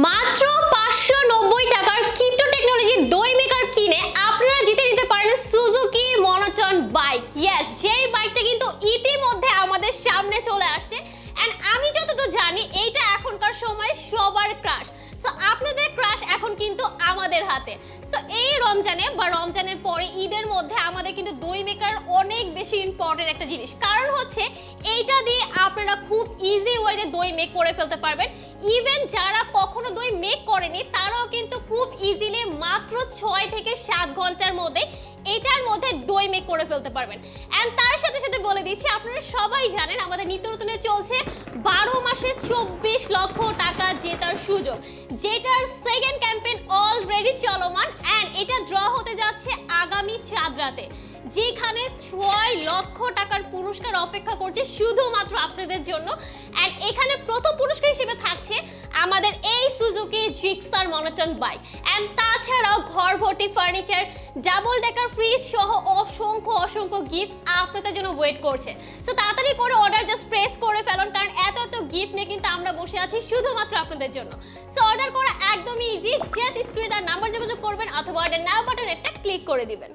মাত্র 590 টাকার crypto technology দই মেকার কিনে আপনারা জিতে নিতে পারেন সুজুকি মনোটন বাইক। ইয়েস, যেই বাইকটা কিন্তু ইতিমধ্যে আমাদের সামনে চলে আসছে এন্ড আমি যতদূর জানি এইটা এখনকার সময় সবার ক্রাশ। সো আপনাদের ক্রাশ এখন কিন্তু আমাদের হাতে। সো এই রমজানে বা রমজানের পরে ঈদের মধ্যে আমাদের কিন্তু দই মেকার অনেক বেশি ইম্পর্টেন্ট একটা জিনিস, কারণ হচ্ছে এইটা দিয়ে আপনারা খুব ইজি ওয়েতে দই মেক করে ফেলতে পারবেন। ইভেন যারা কখনো দই মেক করেনি তারাও কিন্তু খুব ইজিলি মাত্র 6 থেকে 7 ঘন্টার মধ্যে এটার মধ্যে দই মেক করে ফেলতে পারবেন। এন্ড তার সাথে সাথে বলে দিচ্ছি, আপনারা সবাই জানেন আমাদের নিত্য নতুনে চলছে 12 মাসে 24 লক্ষ টাকা জেতার সুযোগ, যেটার সেকেন্ড ক্যাম্পেইন অলরেডি চলমান এন্ড এটা ড্র হতে যাচ্ছে আগামী চাঁদ রাতে, যেখানে 6 লক্ষ টাকার পুরস্কার অপেক্ষা করছে শুধুমাত্র আপনাদের জন্য। এন্ড এখানে প্রথম পুরস্কার হিসেবে থাকছে আমাদের এই Suzuki Gixxer monotone bike and তাছাড়াও ঘর ভর্তি ফার্নিচার, ডাবল ডেকার ফ্রিজ সহ অসংখ্য গিফট আপনাদের জন্য ওয়েট করছে। সো তাড়াতাড়ি করে অর্ডার জাস্ট প্রেস করে ফেলুন, কারণ এত গিফট নিয়ে কিন্তু আমরা বসে আছি শুধুমাত্র আপনাদের জন্য। সো অর্ডার করা একদমই ইজি, জাস্ট স্ক্রিনে তার নাম্বার যোগাযোগ করবেন অথবা অর্ডার নাও বাটন একটা ক্লিক করে দিবেন।